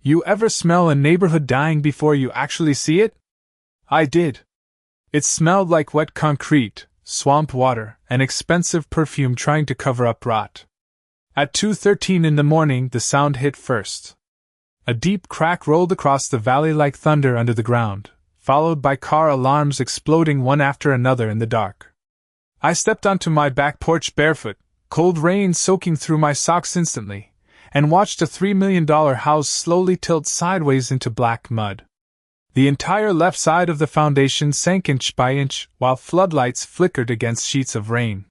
You ever smell a neighborhood dying before you actually see it? I did. It smelled like wet concrete, swamp water, and expensive perfume trying to cover up rot. At 2:13 in the morning, the sound hit first. A deep crack rolled across the valley like thunder under the ground, followed by car alarms exploding one after another in the dark. I stepped onto my back porch barefoot, cold rain soaking through my socks instantly, and watched a $3 million house slowly tilt sideways into black mud. The entire left side of the foundation sank inch by inch while floodlights flickered against sheets of rain.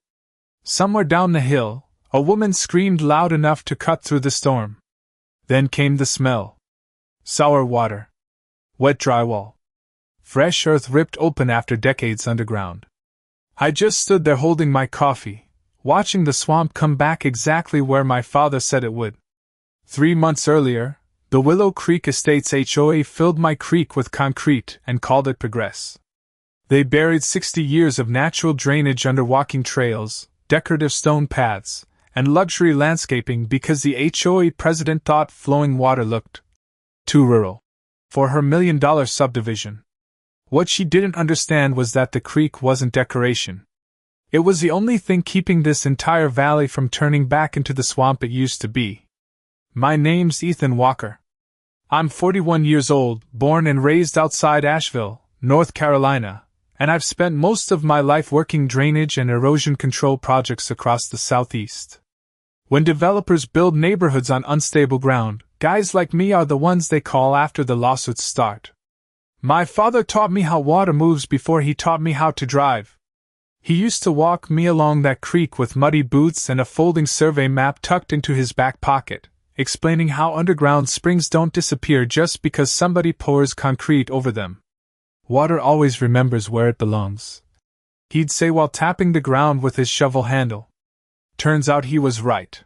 Somewhere down the hill, a woman screamed loud enough to cut through the storm. Then came the smell. Sour water. Wet drywall. Fresh earth ripped open after decades underground. I just stood there holding my coffee, watching the swamp come back exactly where my father said it would. 3 months earlier, the Willow Creek Estates HOA filled my creek with concrete and called it Progress. They buried 60 years of natural drainage under walking trails, decorative stone paths, and luxury landscaping because the HOA president thought flowing water looked too rural for her $1 million subdivision. What she didn't understand was that the creek wasn't decoration. It was the only thing keeping this entire valley from turning back into the swamp it used to be. My name's Ethan Walker. I'm 41 years old, born and raised outside Asheville, North Carolina, and I've spent most of my life working drainage and erosion control projects across the Southeast. When developers build neighborhoods on unstable ground, guys like me are the ones they call after the lawsuits start. My father taught me how water moves before he taught me how to drive. He used to walk me along that creek with muddy boots and a folding survey map tucked into his back pocket, explaining how underground springs don't disappear just because somebody pours concrete over them. Water always remembers where it belongs, he'd say while tapping the ground with his shovel handle. Turns out he was right.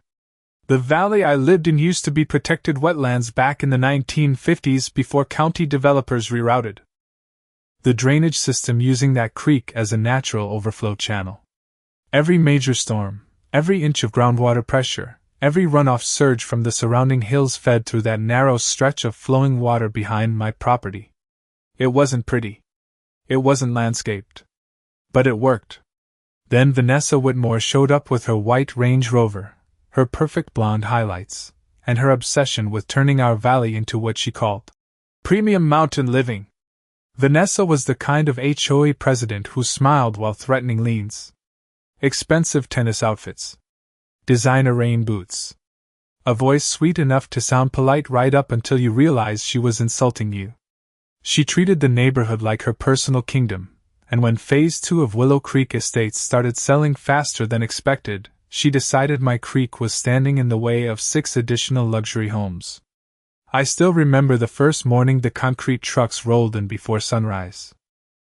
The valley I lived in used to be protected wetlands back in the 1950s before county developers rerouted the drainage system using that creek as a natural overflow channel. Every major storm, every inch of groundwater pressure, every runoff surge from the surrounding hills fed through that narrow stretch of flowing water behind my property. It wasn't pretty. It wasn't landscaped. But it worked. Then Vanessa Whitmore showed up with her white Range Rover, her perfect blonde highlights, and her obsession with turning our valley into what she called premium mountain living. Vanessa was the kind of HOA president who smiled while threatening liens. Expensive tennis outfits. Designer rain boots. A voice sweet enough to sound polite right up until you realize she was insulting you. She treated the neighborhood like her personal kingdom, and when Phase 2 of Willow Creek Estates started selling faster than expected, she decided my creek was standing in the way of 6 additional luxury homes. I still remember the first morning the concrete trucks rolled in before sunrise.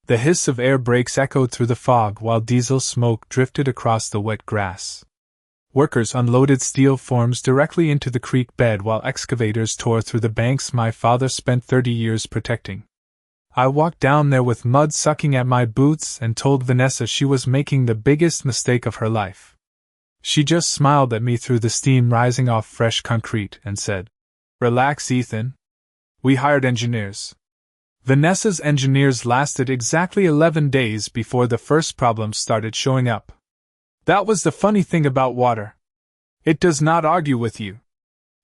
The hiss of air brakes echoed through the fog while diesel smoke drifted across the wet grass. Workers unloaded steel forms directly into the creek bed while excavators tore through the banks my father spent 30 years protecting. I walked down there with mud sucking at my boots and told Vanessa she was making the biggest mistake of her life. She just smiled at me through the steam rising off fresh concrete and said, "Relax, Ethan. We hired engineers." Vanessa's engineers lasted exactly 11 days before the first problems started showing up. That was the funny thing about water. It does not argue with you.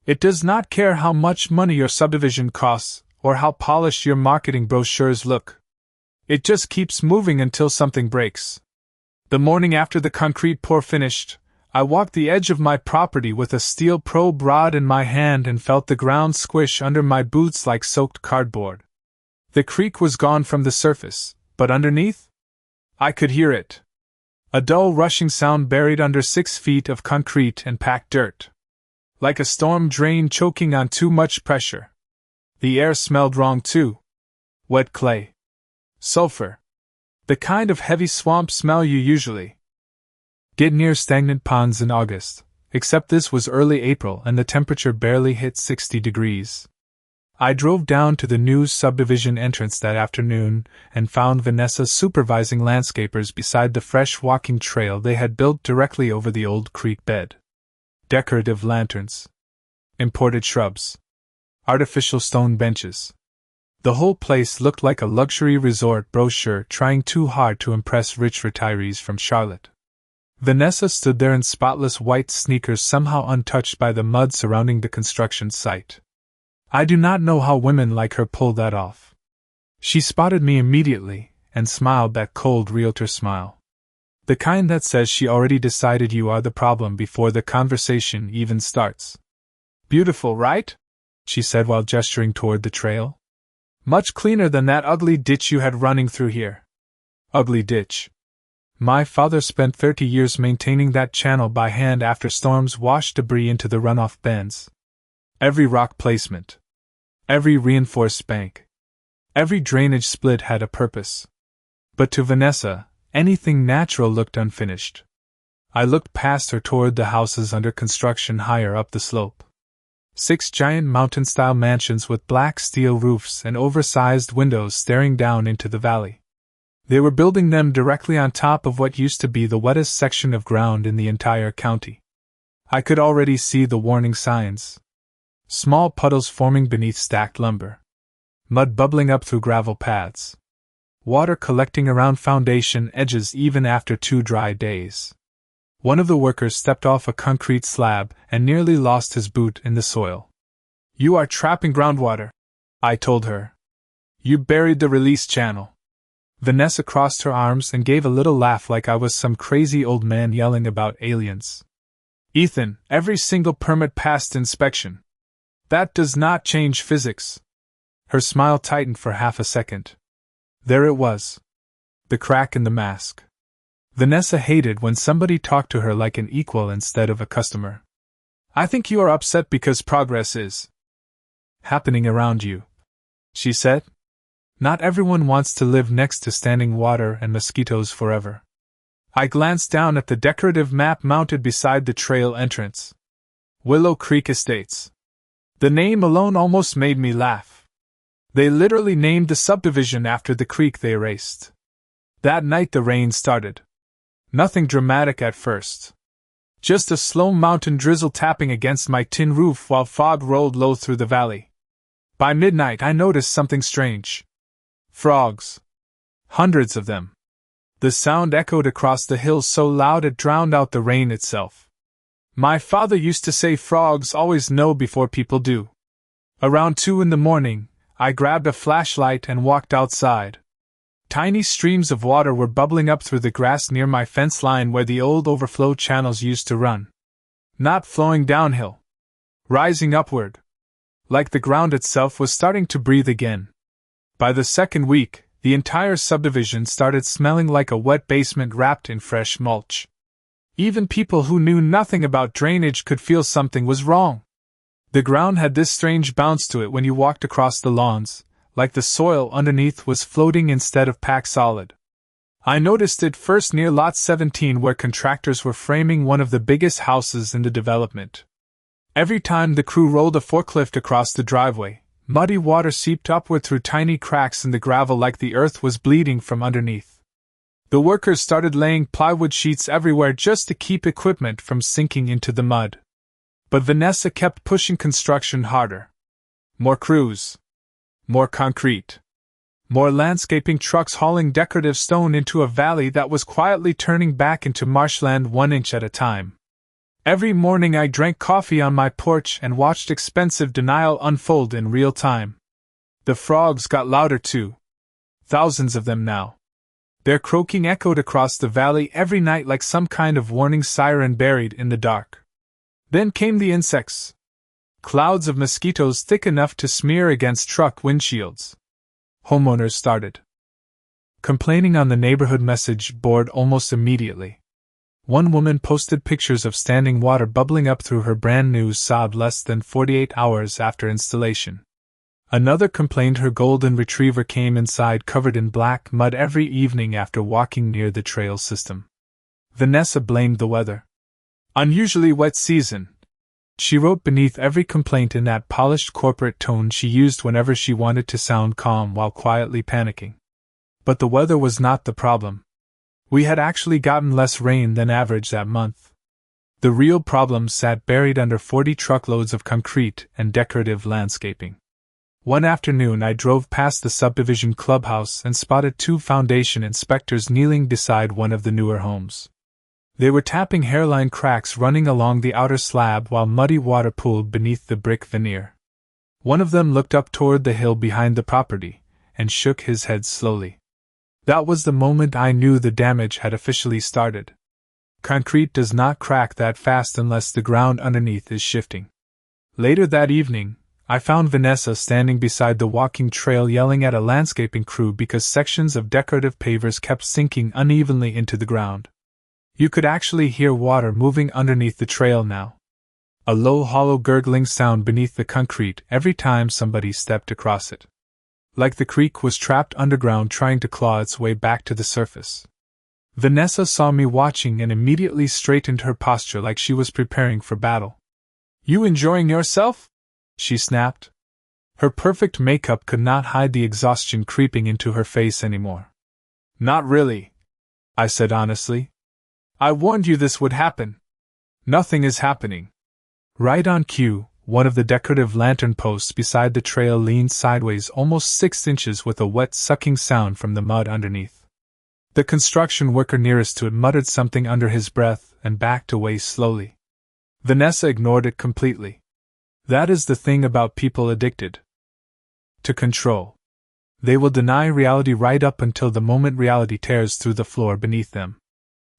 It does not care how much money your subdivision costs or how polished your marketing brochures look. It just keeps moving until something breaks. The morning after the concrete pour finished, I walked the edge of my property with a steel probe rod in my hand and felt the ground squish under my boots like soaked cardboard. The creek was gone from the surface, but underneath? I could hear it. A dull rushing sound buried under 6 feet of concrete and packed dirt. Like a storm drain choking on too much pressure. The air smelled wrong too. Wet clay. Sulfur. The kind of heavy swamp smell you usually get near stagnant ponds in August, except this was early April and the temperature barely hit 60 degrees. I drove down to the new subdivision entrance that afternoon and found Vanessa supervising landscapers beside the fresh walking trail they had built directly over the old creek bed. Decorative lanterns. Imported shrubs. artificial stone benches. The whole place looked like a luxury resort brochure trying too hard to impress rich retirees from Charlotte. Vanessa stood there in spotless white sneakers, somehow untouched by the mud surrounding the construction site. I do not know how women like her pull that off. She spotted me immediately, and smiled that cold realtor smile. The kind that says she already decided you are the problem before the conversation even starts. Beautiful, right? She said while gesturing toward the trail. Much cleaner than that ugly ditch you had running through here. Ugly ditch. My father spent 30 years maintaining that channel by hand after storms washed debris into the runoff bends. Every rock placement, every reinforced bank, every drainage split had a purpose. But to Vanessa, anything natural looked unfinished. I looked past her toward the houses under construction higher up the slope. 6 giant mountain-style mansions with black steel roofs and oversized windows staring down into the valley. They were building them directly on top of what used to be the wettest section of ground in the entire county. I could already see the warning signs. Small puddles forming beneath stacked lumber. Mud bubbling up through gravel paths. Water collecting around foundation edges even after 2 dry days. One of the workers stepped off a concrete slab and nearly lost his boot in the soil. You are trapping groundwater, I told her. You buried the release channel. Vanessa crossed her arms and gave a little laugh like I was some crazy old man yelling about aliens. Ethan, every single permit passed inspection. That does not change physics. Her smile tightened for half a second. There it was. The crack in the mask. Vanessa hated when somebody talked to her like an equal instead of a customer. I think you are upset because progress is happening around you, she said. Not everyone wants to live next to standing water and mosquitoes forever. I glanced down at the decorative map mounted beside the trail entrance. Willow Creek Estates. The name alone almost made me laugh. They literally named the subdivision after the creek they raced. That night the rain started. Nothing dramatic at first. Just a slow mountain drizzle tapping against my tin roof while fog rolled low through the valley. By midnight I noticed something strange. Frogs. Hundreds of them. The sound echoed across the hills so loud it drowned out the rain itself. My father used to say frogs always know before people do. Around 2 in the morning, I grabbed a flashlight and walked outside. Tiny streams of water were bubbling up through the grass near my fence line where the old overflow channels used to run. Not flowing downhill. Rising upward. Like the ground itself was starting to breathe again. By the second week, the entire subdivision started smelling like a wet basement wrapped in fresh mulch. Even people who knew nothing about drainage could feel something was wrong. The ground had this strange bounce to it when you walked across the lawns, like the soil underneath was floating instead of packed solid. I noticed it first near Lot 17 where contractors were framing one of the biggest houses in the development. Every time the crew rolled a forklift across the driveway, muddy water seeped upward through tiny cracks in the gravel like the earth was bleeding from underneath. The workers started laying plywood sheets everywhere just to keep equipment from sinking into the mud. But Vanessa kept pushing construction harder. More crews. More concrete. More landscaping trucks hauling decorative stone into a valley that was quietly turning back into marshland 1 inch at a time. Every morning I drank coffee on my porch and watched expensive denial unfold in real time. The frogs got louder too. Thousands of them now. Their croaking echoed across the valley every night like some kind of warning siren buried in the dark. Then came the insects. Clouds of mosquitoes thick enough to smear against truck windshields. Homeowners started complaining on the neighborhood message board almost immediately. One woman posted pictures of standing water bubbling up through her brand new sod less than 48 hours after installation. Another complained her golden retriever came inside covered in black mud every evening after walking near the trail system. Vanessa blamed the weather. Unusually wet season. She wrote beneath every complaint in that polished corporate tone she used whenever she wanted to sound calm while quietly panicking. But the weather was not the problem. We had actually gotten less rain than average that month. The real problem sat buried under 40 truckloads of concrete and decorative landscaping. One afternoon I drove past the subdivision clubhouse and spotted 2 foundation inspectors kneeling beside one of the newer homes. They were tapping hairline cracks running along the outer slab while muddy water pooled beneath the brick veneer. One of them looked up toward the hill behind the property and shook his head slowly. That was the moment I knew the damage had officially started. Concrete does not crack that fast unless the ground underneath is shifting. Later that evening, I found Vanessa standing beside the walking trail yelling at a landscaping crew because sections of decorative pavers kept sinking unevenly into the ground. You could actually hear water moving underneath the trail now. A low, hollow gurgling sound beneath the concrete every time somebody stepped across it. Like the creek was trapped underground trying to claw its way back to the surface. Vanessa saw me watching and immediately straightened her posture like she was preparing for battle. "You enjoying yourself?" she snapped. Her perfect makeup could not hide the exhaustion creeping into her face anymore. "Not really," I said honestly. "I warned you this would happen. Nothing is happening." Right on cue, one of the decorative lantern posts beside the trail leaned sideways almost 6 inches with a wet sucking sound from the mud underneath. The construction worker nearest to it muttered something under his breath and backed away slowly. Vanessa ignored it completely. That is the thing about people addicted to control. They will deny reality right up until the moment reality tears through the floor beneath them.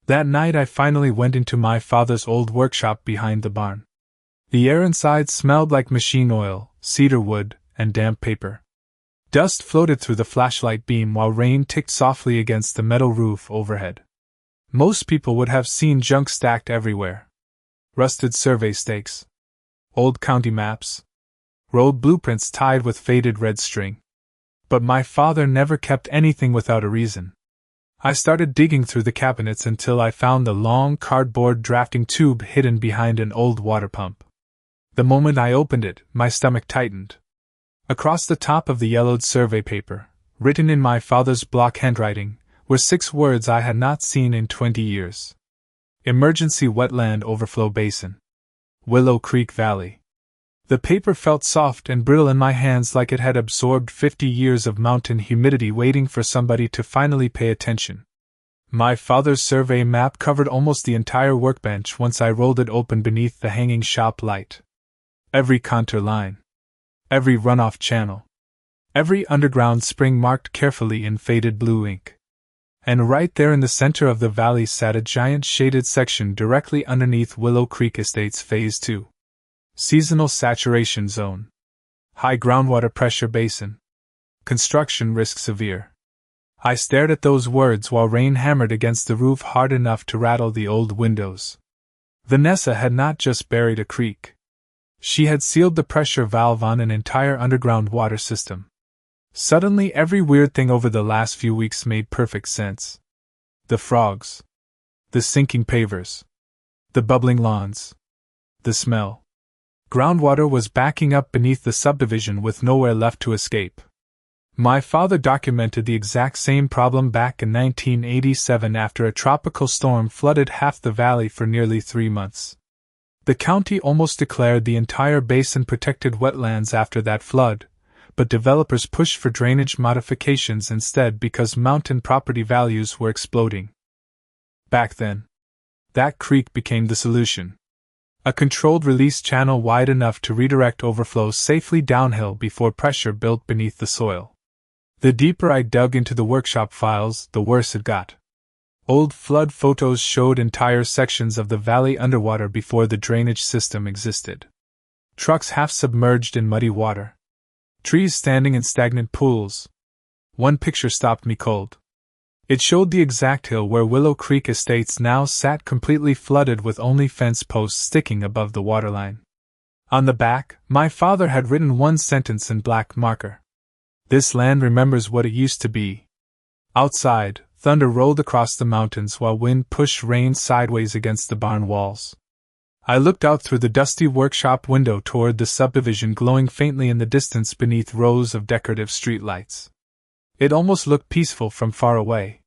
That night I finally went into my father's old workshop behind the barn. The air inside smelled like machine oil, cedar wood, and damp paper. Dust floated through the flashlight beam while rain ticked softly against the metal roof overhead. Most people would have seen junk stacked everywhere. Rusted survey stakes, old county maps, road blueprints tied with faded red string. But my father never kept anything without a reason. I started digging through the cabinets until I found the long cardboard drafting tube hidden behind an old water pump. The moment I opened it, my stomach tightened. Across the top of the yellowed survey paper, written in my father's block handwriting, were 6 words I had not seen in 20 years. Emergency Wetland Overflow Basin. Willow Creek Valley. The paper felt soft and brittle in my hands like it had absorbed 50 years of mountain humidity waiting for somebody to finally pay attention. My father's survey map covered almost the entire workbench once I rolled it open beneath the hanging shop light. Every contour line. Every runoff channel. Every underground spring marked carefully in faded blue ink. And right there in the center of the valley sat a giant shaded section directly underneath Willow Creek Estates Phase 2. Seasonal Saturation Zone. High groundwater pressure basin. Construction risk severe. I stared at those words while rain hammered against the roof hard enough to rattle the old windows. Vanessa had not just buried a creek. She had sealed the pressure valve on an entire underground water system. Suddenly every weird thing over the last few weeks made perfect sense. The frogs. The sinking pavers. The bubbling lawns. The smell. Groundwater was backing up beneath the subdivision with nowhere left to escape. My father documented the exact same problem back in 1987 after a tropical storm flooded half the valley for nearly 3 months. The county almost declared the entire basin protected wetlands after that flood, but developers pushed for drainage modifications instead because mountain property values were exploding. Back then, that creek became the solution. A controlled release channel wide enough to redirect overflows safely downhill before pressure built beneath the soil. The deeper I dug into the workshop files, the worse it got. Old flood photos showed entire sections of the valley underwater before the drainage system existed. Trucks half submerged in muddy water. Trees standing in stagnant pools. One picture stopped me cold. It showed the exact hill where Willow Creek Estates now sat completely flooded with only fence posts sticking above the waterline. On the back, my father had written one sentence in black marker. This land remembers what it used to be. Outside, thunder rolled across the mountains while wind pushed rain sideways against the barn walls. I looked out through the dusty workshop window toward the subdivision glowing faintly in the distance beneath rows of decorative streetlights. It almost looked peaceful from far away.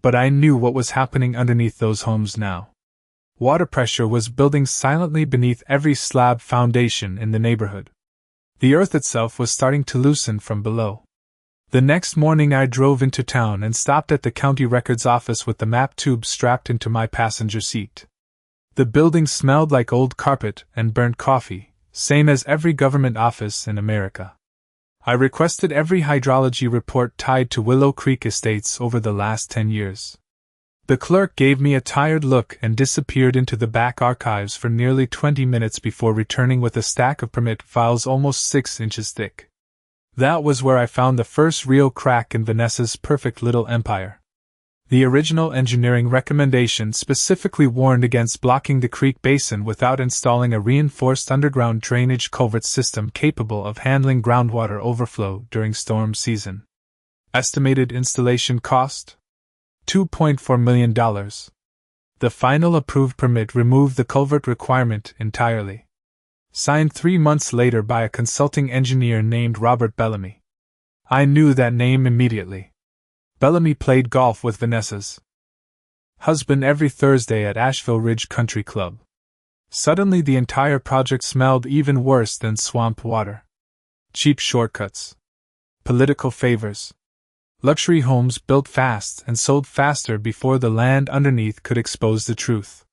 But I knew what was happening underneath those homes now. Water pressure was building silently beneath every slab foundation in the neighborhood. The earth itself was starting to loosen from below. The next morning I drove into town and stopped at the county records office with the map tube strapped into my passenger seat. The building smelled like old carpet and burnt coffee, same as every government office in America. I requested every hydrology report tied to Willow Creek Estates over the last 10 years. The clerk gave me a tired look and disappeared into the back archives for nearly 20 minutes before returning with a stack of permit files almost 6 inches thick. That was where I found the first real crack in Vanessa's perfect little empire. The original engineering recommendation specifically warned against blocking the creek basin without installing a reinforced underground drainage culvert system capable of handling groundwater overflow during storm season. Estimated installation cost? $2.4 million. The final approved permit removed the culvert requirement entirely. Signed 3 months later by a consulting engineer named Robert Bellamy. I knew that name immediately. Bellamy played golf with Vanessa's husband every Thursday at Asheville Ridge Country Club. Suddenly the entire project smelled even worse than swamp water. Cheap shortcuts. Political favors. Luxury homes built fast and sold faster before the land underneath could expose the truth.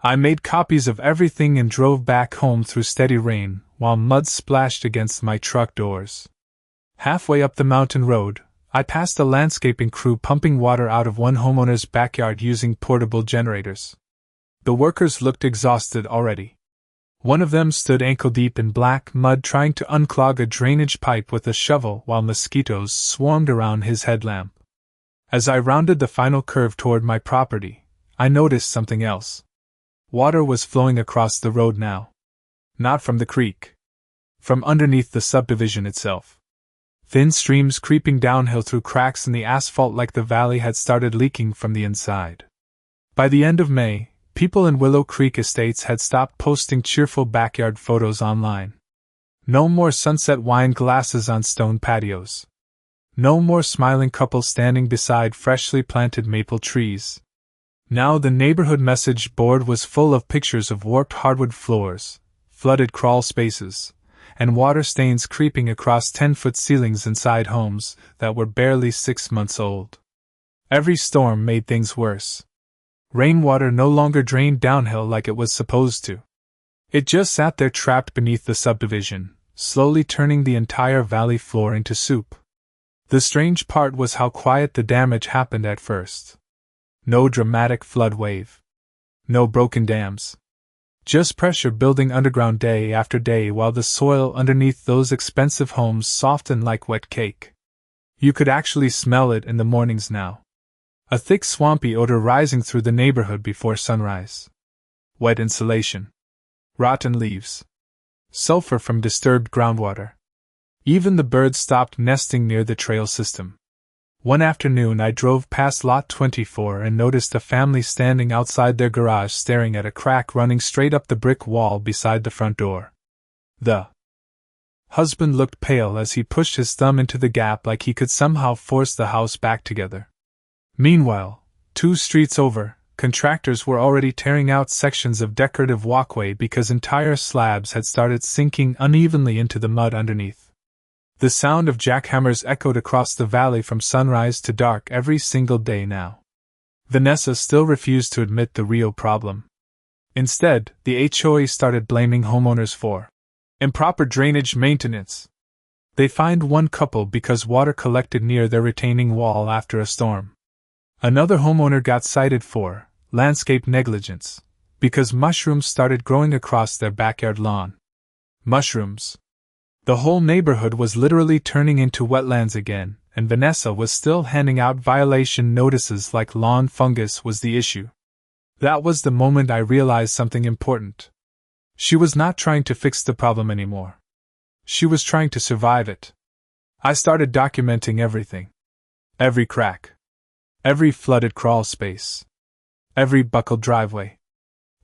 I made copies of everything and drove back home through steady rain, while mud splashed against my truck doors. Halfway up the mountain road, I passed a landscaping crew pumping water out of one homeowner's backyard using portable generators. The workers looked exhausted already. One of them stood ankle-deep in black mud trying to unclog a drainage pipe with a shovel while mosquitoes swarmed around his headlamp. As I rounded the final curve toward my property, I noticed something else. Water was flowing across the road now. Not from the creek. From underneath the subdivision itself. Thin streams creeping downhill through cracks in the asphalt like the valley had started leaking from the inside. By the end of May, people in Willow Creek Estates had stopped posting cheerful backyard photos online. No more sunset wine glasses on stone patios. No more smiling couples standing beside freshly planted maple trees. Now the neighborhood message board was full of pictures of warped hardwood floors, flooded crawl spaces, and water stains creeping across 10-foot ceilings inside homes that were barely 6 months old. Every storm made things worse. Rainwater no longer drained downhill like it was supposed to. It just sat there trapped beneath the subdivision, slowly turning the entire valley floor into soup. The strange part was how quiet the damage happened at first. No dramatic flood wave. No broken dams. Just pressure building underground day after day while the soil underneath those expensive homes softened like wet cake. You could actually smell it in the mornings now. A thick swampy odor rising through the neighborhood before sunrise. Wet insulation. Rotten leaves. Sulfur from disturbed groundwater. Even the birds stopped nesting near the trail system. One afternoon I drove past Lot 24 and noticed a family standing outside their garage staring at a crack running straight up the brick wall beside the front door. The husband looked pale as he pushed his thumb into the gap like he could somehow force the house back together. Meanwhile, 2 streets over, contractors were already tearing out sections of decorative walkway because entire slabs had started sinking unevenly into the mud underneath. The sound of jackhammers echoed across the valley from sunrise to dark every single day now. Vanessa still refused to admit the real problem. Instead, the HOA started blaming homeowners for improper drainage maintenance. They fined one couple because water collected near their retaining wall after a storm. Another homeowner got cited for landscape negligence because mushrooms started growing across their backyard lawn. Mushrooms. The whole neighborhood was literally turning into wetlands again, and Vanessa was still handing out violation notices like lawn fungus was the issue. That was the moment I realized something important. She was not trying to fix the problem anymore. She was trying to survive it. I started documenting everything. Every crack. Every flooded crawl space. Every buckled driveway.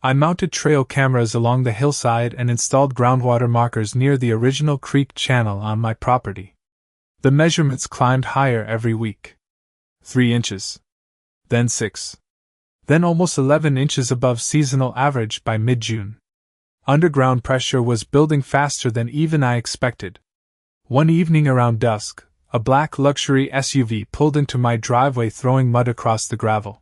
I mounted trail cameras along the hillside and installed groundwater markers near the original creek channel on my property. The measurements climbed higher every week. 3 inches. Then 6. then almost 11 inches above seasonal average by mid-June. Underground pressure was building faster than even I expected. One evening around dusk, a black luxury SUV pulled into my driveway throwing mud across the gravel.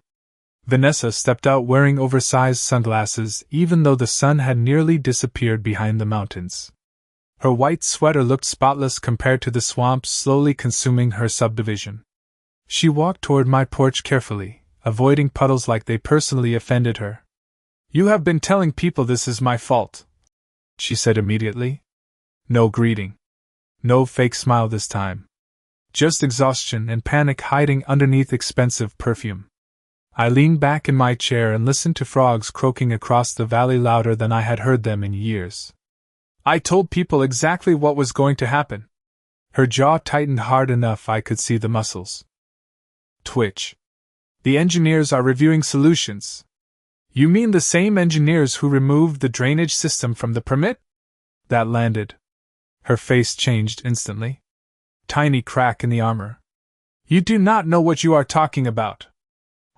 Vanessa stepped out wearing oversized sunglasses even though the sun had nearly disappeared behind the mountains. Her white sweater looked spotless compared to the swamps slowly consuming her subdivision. She walked toward my porch carefully, avoiding puddles like they personally offended her. "You have been telling people this is my fault," she said immediately. No greeting. No fake smile this time. Just exhaustion and panic hiding underneath expensive perfume. I leaned back in my chair and listened to frogs croaking across the valley louder than I had heard them in years. "I told people exactly what was going to happen." Her jaw tightened hard enough I could see the muscles twitch. "The engineers are reviewing solutions." "You mean the same engineers who removed the drainage system from the permit?" That landed. Her face changed instantly. Tiny crack in the armor. "You do not know what you are talking about."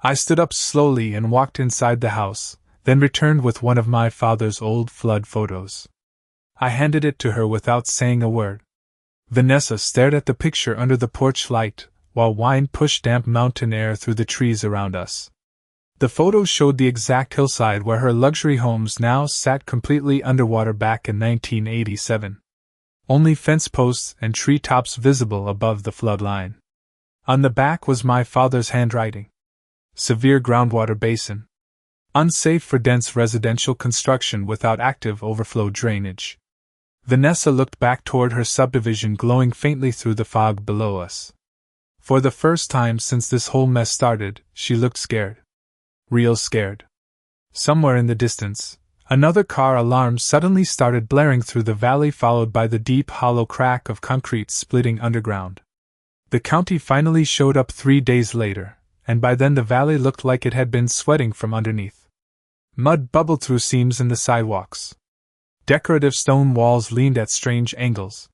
I stood up slowly and walked inside the house, then returned with one of my father's old flood photos. I handed it to her without saying a word. Vanessa stared at the picture under the porch light, while wind pushed damp mountain air through the trees around us. The photo showed the exact hillside where her luxury homes now sat completely underwater back in 1987. Only fence posts and treetops visible above the flood line. On the back was my father's handwriting. Severe groundwater basin. Unsafe for dense residential construction without active overflow drainage. Vanessa looked back toward her subdivision glowing faintly through the fog below us. For the first time since this whole mess started, she looked scared. Real scared. Somewhere in the distance, another car alarm suddenly started blaring through the valley, followed by the deep hollow crack of concrete splitting underground. The county finally showed up 3 days later, and by then the valley looked like it had been sweating from underneath. Mud bubbled through seams in the sidewalks. Decorative stone walls leaned at strange angles.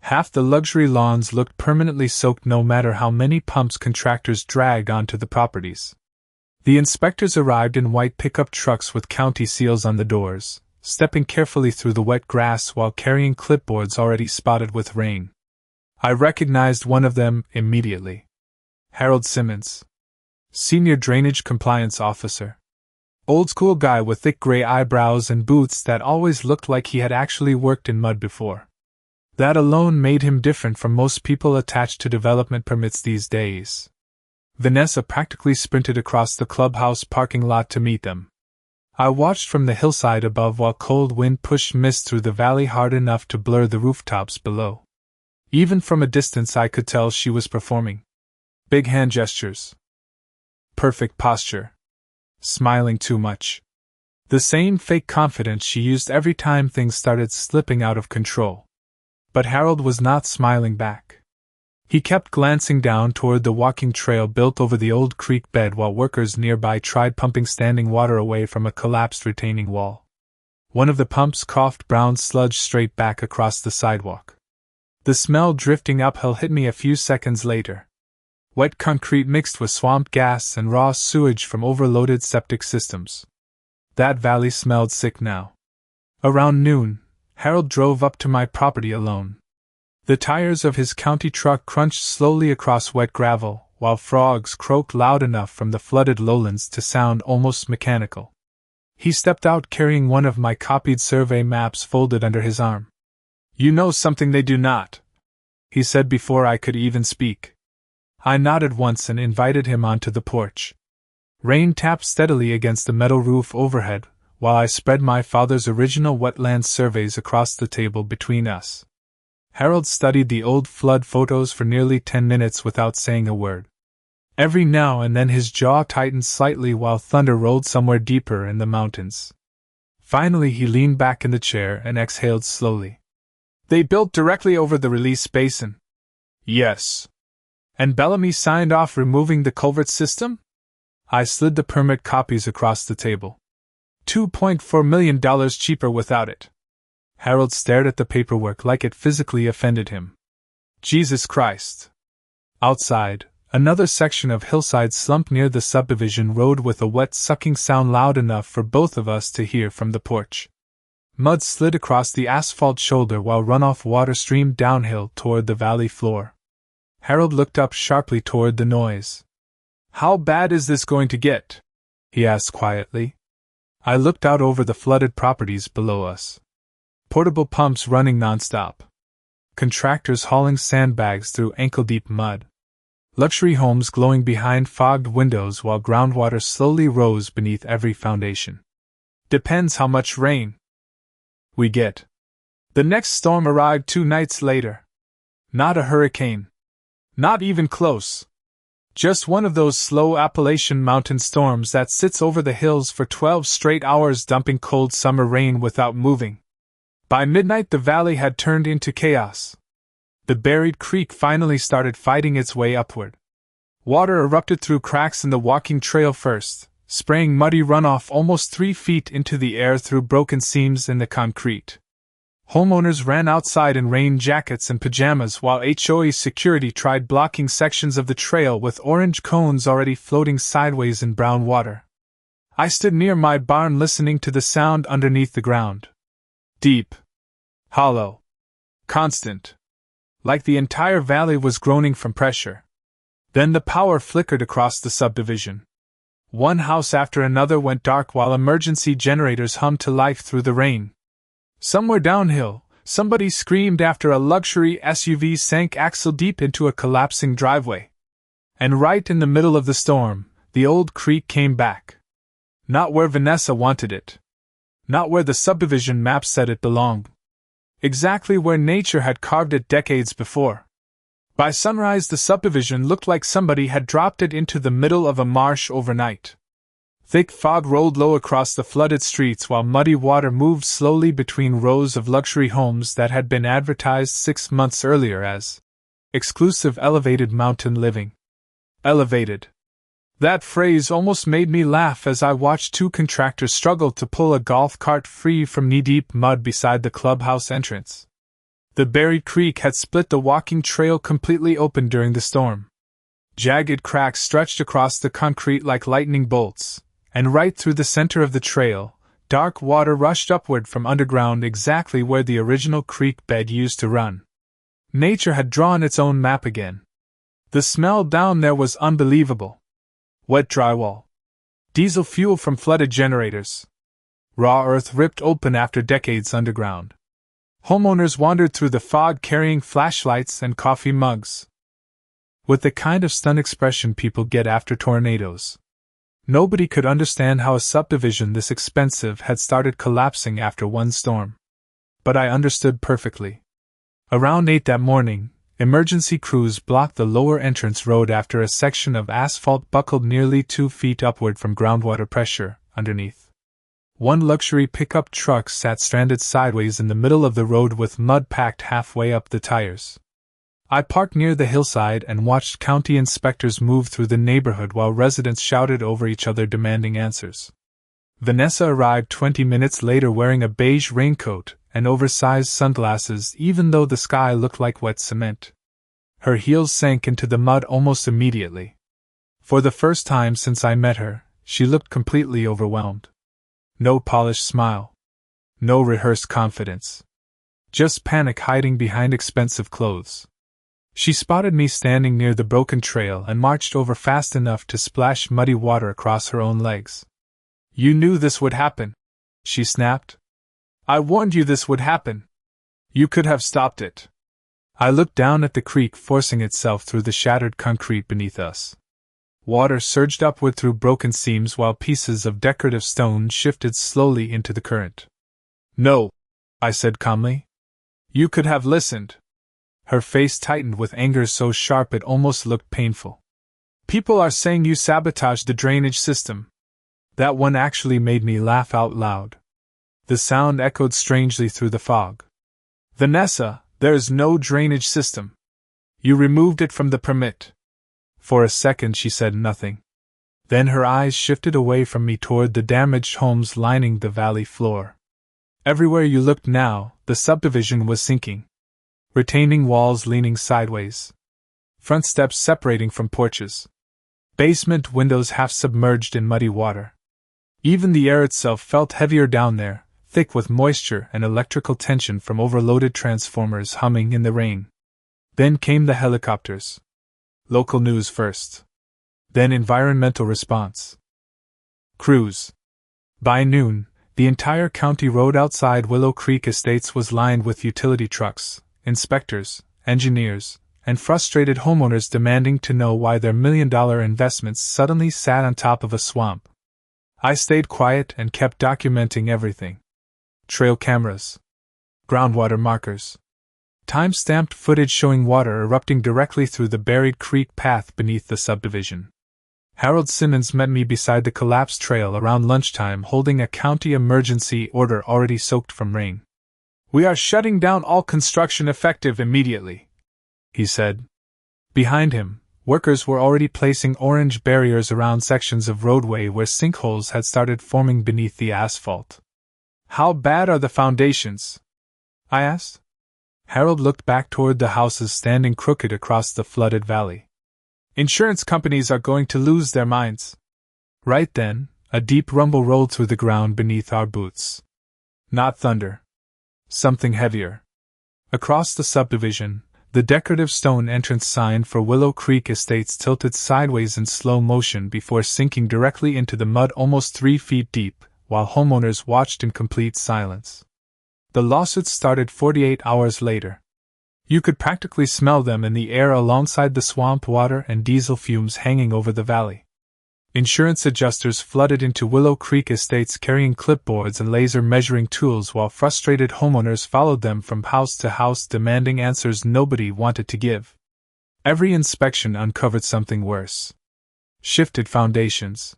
Half the luxury lawns looked permanently soaked no matter how many pumps contractors dragged onto the properties. The inspectors arrived in white pickup trucks with county seals on the doors, stepping carefully through the wet grass while carrying clipboards already spotted with rain. I recognized one of them immediately. Harold Simmons. Senior Drainage Compliance Officer. Old-school guy with thick gray eyebrows and boots that always looked like he had actually worked in mud before. That alone made him different from most people attached to development permits these days. Vanessa practically sprinted across the clubhouse parking lot to meet them. I watched from the hillside above while cold wind pushed mist through the valley hard enough to blur the rooftops below. Even from a distance I could tell she was performing. Big hand gestures. Perfect posture. Smiling too much. The same fake confidence she used every time things started slipping out of control. But Harold was not smiling back. He kept glancing down toward the walking trail built over the old creek bed while workers nearby tried pumping standing water away from a collapsed retaining wall. One of the pumps coughed brown sludge straight back across the sidewalk. The smell drifting uphill hit me a few seconds later. Wet concrete mixed with swamp gas and raw sewage from overloaded septic systems. That valley smelled sick now. Around noon, Harold drove up to my property alone. The tires of his county truck crunched slowly across wet gravel, while frogs croaked loud enough from the flooded lowlands to sound almost mechanical. He stepped out carrying one of my copied survey maps folded under his arm. "You know something they do not," he said before I could even speak. I nodded once and invited him onto the porch. Rain tapped steadily against the metal roof overhead, while I spread my father's original wetland surveys across the table between us. Harold studied the old flood photos for nearly 10 minutes without saying a word. Every now and then his jaw tightened slightly while thunder rolled somewhere deeper in the mountains. Finally he leaned back in the chair and exhaled slowly. "They built directly over the release basin." "Yes." "And Bellamy signed off removing the culvert system?" I slid the permit copies across the table. $2.4 million cheaper without it. Harold stared at the paperwork like it physically offended him. Jesus Christ. Outside, Another section of hillside slumped near the subdivision road with a wet sucking sound loud enough for both of us to hear from the porch. Mud slid across the asphalt shoulder while runoff water streamed downhill toward the valley floor. Harold looked up sharply toward the noise. "How bad is this going to get?" he asked quietly. I looked out over the flooded properties below us. Portable pumps running nonstop. Contractors hauling sandbags through ankle-deep mud. Luxury homes glowing behind fogged windows while groundwater slowly rose beneath every foundation. Depends how much rain we get. The next storm arrived 2 nights later. Not a hurricane. Not even close. Just one of those slow Appalachian mountain storms that sits over the hills for 12 straight hours dumping cold summer rain without moving. By midnight the valley had turned into chaos. The buried creek finally started fighting its way upward. Water erupted through cracks in the walking trail first, spraying muddy runoff almost 3 feet into the air through broken seams in the concrete. Homeowners ran outside in rain jackets and pajamas while HOA security tried blocking sections of the trail with orange cones already floating sideways in brown water. I stood near my barn listening to the sound underneath the ground. Deep. Hollow. Constant. Like the entire valley was groaning from pressure. Then the power flickered across the subdivision. One house after another went dark while emergency generators hummed to life through the rain. Somewhere downhill, somebody screamed after a luxury SUV sank axle-deep into a collapsing driveway. And right in the middle of the storm, the old creek came back. Not where Vanessa wanted it. Not where the subdivision map said it belonged. Exactly where nature had carved it decades before. By sunrise the subdivision looked like somebody had dropped it into the middle of a marsh overnight. Thick fog rolled low across the flooded streets while muddy water moved slowly between rows of luxury homes that had been advertised 6 months earlier as exclusive elevated mountain living. Elevated. That phrase almost made me laugh as I watched 2 contractors struggle to pull a golf cart free from knee-deep mud beside the clubhouse entrance. The buried creek had split the walking trail completely open during the storm. Jagged cracks stretched across the concrete like lightning bolts, and right through the center of the trail, dark water rushed upward from underground exactly where the original creek bed used to run. Nature had drawn its own map again. The smell down there was unbelievable. Wet drywall. Diesel fuel from flooded generators. Raw earth ripped open after decades underground. Homeowners wandered through the fog carrying flashlights and coffee mugs. With the kind of stunned expression people get after tornadoes. Nobody could understand how a subdivision this expensive had started collapsing after one storm. But I understood perfectly. Around 8 that morning, emergency crews blocked the lower entrance road after a section of asphalt buckled nearly 2 feet upward from groundwater pressure underneath. One luxury pickup truck sat stranded sideways in the middle of the road with mud packed halfway up the tires. I parked near the hillside and watched county inspectors move through the neighborhood while residents shouted over each other demanding answers. Vanessa arrived 20 minutes later wearing a beige raincoat and oversized sunglasses even though the sky looked like wet cement. Her heels sank into the mud almost immediately. For the first time since I met her, she looked completely overwhelmed. No polished smile. No rehearsed confidence. Just panic hiding behind expensive clothes. She spotted me standing near the broken trail and marched over fast enough to splash muddy water across her own legs. "You knew this would happen," she snapped. "I warned you this would happen. You could have stopped it." I looked down at the creek forcing itself through the shattered concrete beneath us. Water surged upward through broken seams while pieces of decorative stone shifted slowly into the current. "No," I said calmly. "You could have listened." Her face tightened with anger so sharp it almost looked painful. "People are saying you sabotaged the drainage system." That one actually made me laugh out loud. The sound echoed strangely through the fog. "Vanessa, there is no drainage system. You removed it from the permit." For a second she said nothing. Then her eyes shifted away from me toward the damaged homes lining the valley floor. Everywhere you looked now, the subdivision was sinking. Retaining walls leaning sideways. front steps separating from porches, basement windows half submerged in muddy water. Even the air itself felt heavier down there, thick with moisture and electrical tension from overloaded transformers humming in the rain. Then came the helicopters. Local news first. Then environmental response. Crews. By noon, the entire county road outside Willow Creek Estates was lined with utility trucks, inspectors, engineers, and frustrated homeowners demanding to know why their million-dollar investments suddenly sat on top of a swamp. I stayed quiet and kept documenting everything. Trail cameras, groundwater markers, time-stamped footage showing water erupting directly through the buried creek path beneath the subdivision. Harold Simmons met me beside the collapsed trail around lunchtime holding a county emergency order already soaked from rain. "We are shutting down all construction effective immediately," he said. Behind him, workers were already placing orange barriers around sections of roadway where sinkholes had started forming beneath the asphalt. "How bad are the foundations?" I asked. Harold looked back toward the houses standing crooked across the flooded valley. "Insurance companies are going to lose their minds." Right then, a deep rumble rolled through the ground beneath our boots. Not thunder. Something heavier. Across the subdivision, the decorative stone entrance sign for Willow Creek Estates tilted sideways in slow motion before sinking directly into the mud almost 3 feet deep, while homeowners watched in complete silence. The lawsuits started 48 hours later. You could practically smell them in the air alongside the swamp water and diesel fumes hanging over the valley. Insurance adjusters flooded into Willow Creek Estates carrying clipboards and laser measuring tools while frustrated homeowners followed them from house to house demanding answers nobody wanted to give. Every inspection uncovered something worse. Shifted foundations.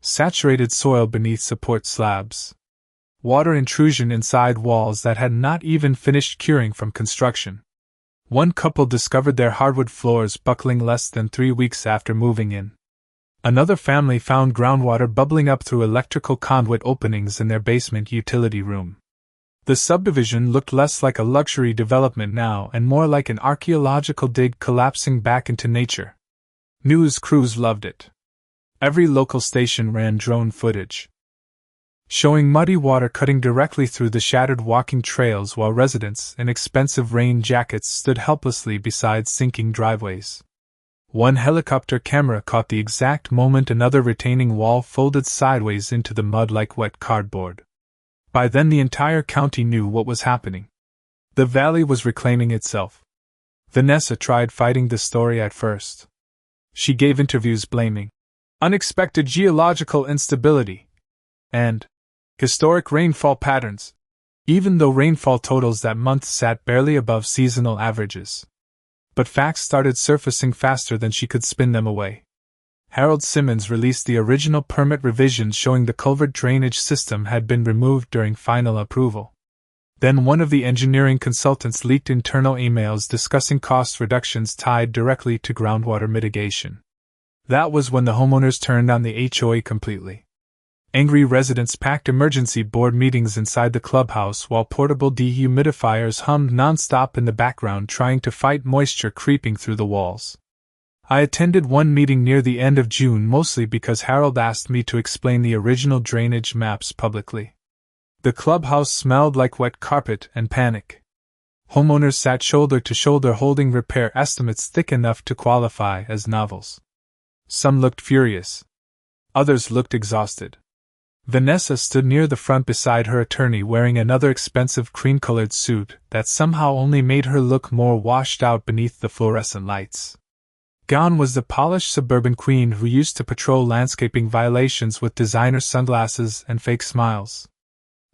Saturated soil beneath support slabs. Water intrusion inside walls that had not even finished curing from construction. One couple discovered their hardwood floors buckling less than 3 weeks after moving in. Another family found groundwater bubbling up through electrical conduit openings in their basement utility room. The subdivision looked less like a luxury development now and more like an archaeological dig collapsing back into nature. News crews loved it. Every local station ran drone footage, showing muddy water cutting directly through the shattered walking trails while residents in expensive rain jackets stood helplessly beside sinking driveways. One helicopter camera caught the exact moment another retaining wall folded sideways into the mud like wet cardboard. By then the entire county knew what was happening. The valley was reclaiming itself. Vanessa tried fighting the story at first. She gave interviews blaming unexpected geological instability and historic rainfall patterns, even though rainfall totals that month sat barely above seasonal averages. But facts started surfacing faster than she could spin them away. Harold Simmons released the original permit revisions showing the culvert drainage system had been removed during final approval. Then one of the engineering consultants leaked internal emails discussing cost reductions tied directly to groundwater mitigation. That was when the homeowners turned on the HOA completely. Angry residents packed emergency board meetings inside the clubhouse while portable dehumidifiers hummed nonstop in the background trying to fight moisture creeping through the walls. I attended one meeting near the end of June mostly because Harold asked me to explain the original drainage maps publicly. The clubhouse smelled like wet carpet and panic. Homeowners sat shoulder to shoulder holding repair estimates thick enough to qualify as novels. Some looked furious. Others looked exhausted. Vanessa stood near the front beside her attorney wearing another expensive cream-colored suit that somehow only made her look more washed out beneath the fluorescent lights. Gone was the polished suburban queen who used to patrol landscaping violations with designer sunglasses and fake smiles.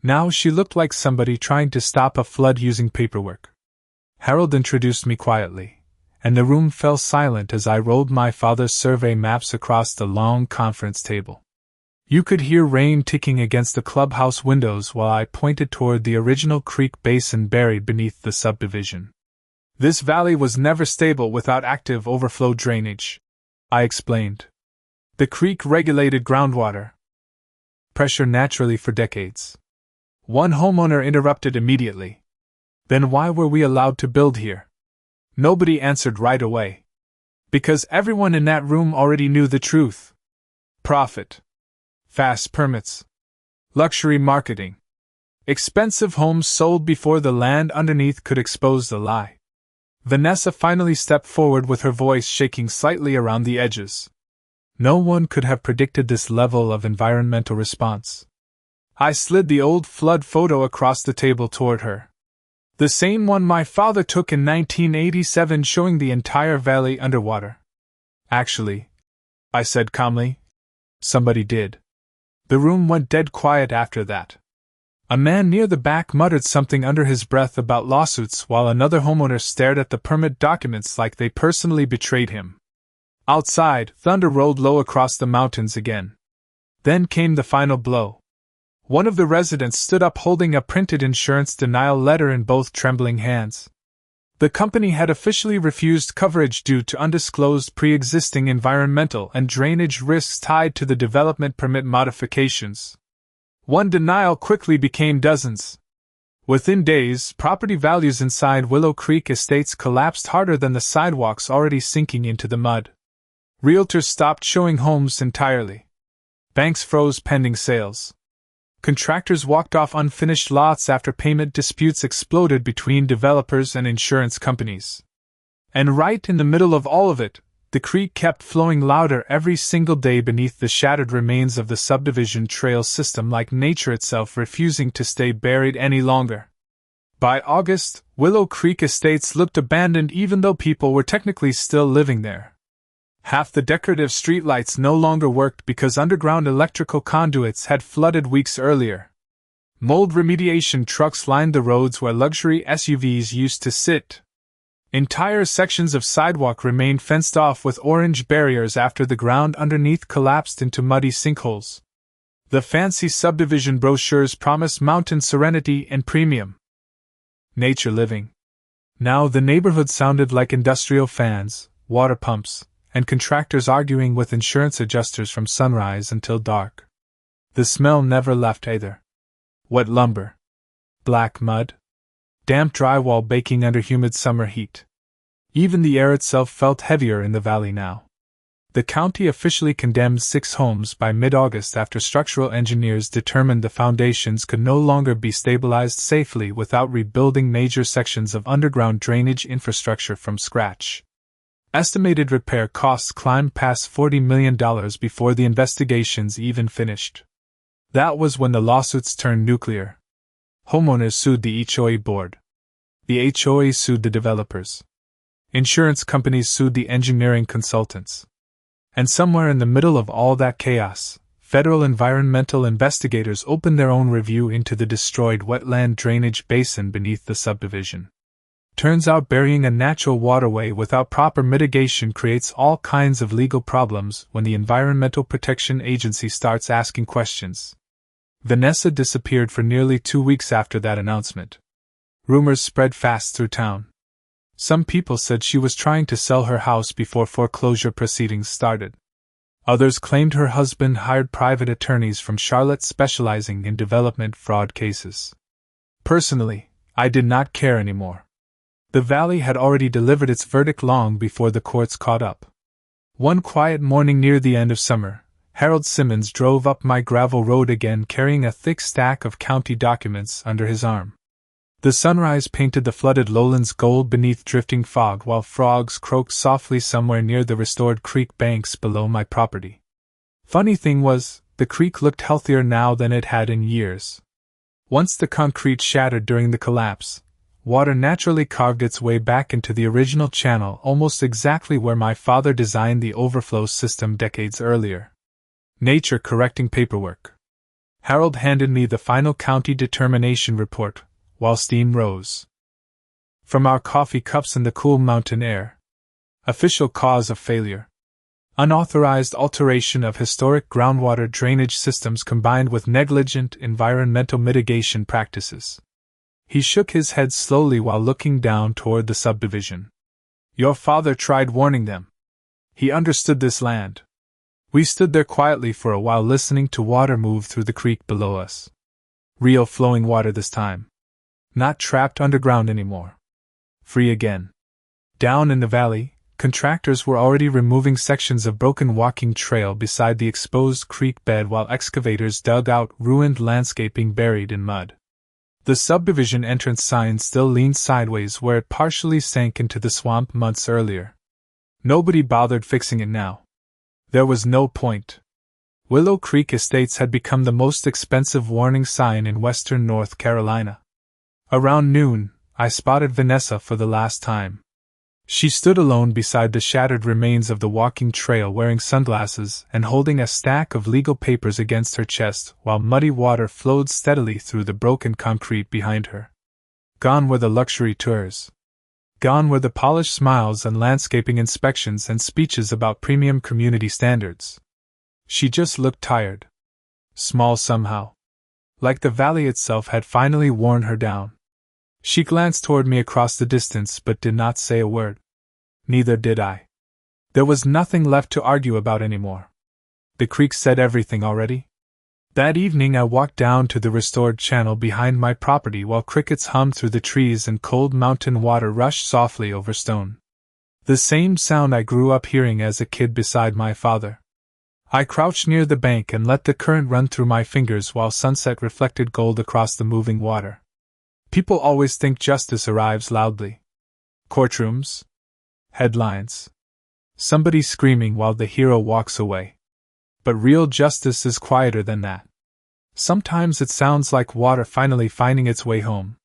Now she looked like somebody trying to stop a flood using paperwork. Harold introduced me quietly, and the room fell silent as I rolled my father's survey maps across the long conference table. You could hear rain ticking against the clubhouse windows while I pointed toward the original creek basin buried beneath the subdivision. This valley was never stable without active overflow drainage, I explained. The creek regulated groundwater pressure naturally for decades. One homeowner interrupted immediately. Then why were we allowed to build here? Nobody answered right away. Because everyone in that room already knew the truth. Profit. Fast permits. Luxury marketing. Expensive homes sold before the land underneath could expose the lie. Vanessa finally stepped forward with her voice shaking slightly around the edges. No one could have predicted this level of environmental response. I slid the old flood photo across the table toward her. The same one my father took in 1987 showing the entire valley underwater. Actually, I said calmly, somebody did. The room went dead quiet after that. A man near the back muttered something under his breath about lawsuits while another homeowner stared at the permit documents like they personally betrayed him. Outside, thunder rolled low across the mountains again. Then came the final blow. One of the residents stood up holding a printed insurance denial letter in both trembling hands. The company had officially refused coverage due to undisclosed pre-existing environmental and drainage risks tied to the development permit modifications. One denial quickly became dozens. Within days, property values inside Willow Creek Estates collapsed harder than the sidewalks already sinking into the mud. Realtors stopped showing homes entirely. Banks froze pending sales. Contractors walked off unfinished lots after payment disputes exploded between developers and insurance companies. And right in the middle of all of it, the creek kept flowing louder every single day beneath the shattered remains of the subdivision trail system, like nature itself refusing to stay buried any longer. By August, Willow Creek Estates looked abandoned even though people were technically still living there. Half the decorative streetlights no longer worked because underground electrical conduits had flooded weeks earlier. Mold remediation trucks lined the roads where luxury SUVs used to sit. Entire sections of sidewalk remained fenced off with orange barriers after the ground underneath collapsed into muddy sinkholes. The fancy subdivision brochures promised mountain serenity and premium nature living. Now the neighborhood sounded like industrial fans, water pumps, and contractors arguing with insurance adjusters from sunrise until dark. The smell never left either. Wet lumber. Black mud. Damp drywall baking under humid summer heat. Even the air itself felt heavier in the valley now. The county officially condemned 6 homes by mid-August after structural engineers determined the foundations could no longer be stabilized safely without rebuilding major sections of underground drainage infrastructure from scratch. Estimated repair costs climbed past $40 million before the investigations even finished. That was when the lawsuits turned nuclear. Homeowners sued the HOA board. The HOA sued the developers. Insurance companies sued the engineering consultants. And somewhere in the middle of all that chaos, federal environmental investigators opened their own review into the destroyed wetland drainage basin beneath the subdivision. Turns out burying a natural waterway without proper mitigation creates all kinds of legal problems when the Environmental Protection Agency starts asking questions. Vanessa disappeared for nearly 2 weeks after that announcement. Rumors spread fast through town. Some people said she was trying to sell her house before foreclosure proceedings started. Others claimed her husband hired private attorneys from Charlotte specializing in development fraud cases. Personally, I did not care anymore. The valley had already delivered its verdict long before the courts caught up. One quiet morning near the end of summer, Harold Simmons drove up my gravel road again carrying a thick stack of county documents under his arm. The sunrise painted the flooded lowlands gold beneath drifting fog while frogs croaked softly somewhere near the restored creek banks below my property. Funny thing was, the creek looked healthier now than it had in years. Once the concrete shattered during the collapse, water naturally carved its way back into the original channel almost exactly where my father designed the overflow system decades earlier. Nature correcting paperwork. Harold handed me the final county determination report, while steam rose from our coffee cups in the cool mountain air. Official cause of failure: unauthorized alteration of historic groundwater drainage systems combined with negligent environmental mitigation practices. He shook his head slowly while looking down toward the subdivision. Your father tried warning them. He understood this land. We stood there quietly for a while listening to water move through the creek below us. Real flowing water this time. Not trapped underground anymore. Free again. Down in the valley, Contractors were already removing sections of broken walking trail beside the exposed creek bed while excavators dug out ruined landscaping buried in mud. The subdivision entrance sign still leaned sideways where it partially sank into the swamp months earlier. Nobody bothered fixing it now. There was no point. Willow Creek Estates had become the most expensive warning sign in western North Carolina. Around noon, I spotted Vanessa for the last time. She stood alone beside the shattered remains of the walking trail wearing sunglasses and holding a stack of legal papers against her chest while muddy water flowed steadily through the broken concrete behind her. Gone were the luxury tours. Gone were the polished smiles and landscaping inspections and speeches about premium community standards. She just looked tired. Small somehow. Like the valley itself had finally worn her down. She glanced toward me across the distance but did not say a word. Neither did I. There was nothing left to argue about anymore. The creek said everything already. That evening I walked down to the restored channel behind my property while crickets hummed through the trees and cold mountain water rushed softly over stone. The same sound I grew up hearing as a kid beside my father. I crouched near the bank and let the current run through my fingers while sunset reflected gold across the moving water. People always think justice arrives loudly. Courtrooms. Headlines. Somebody screaming while the hero walks away. But real justice is quieter than that. Sometimes it sounds like water finally finding its way home.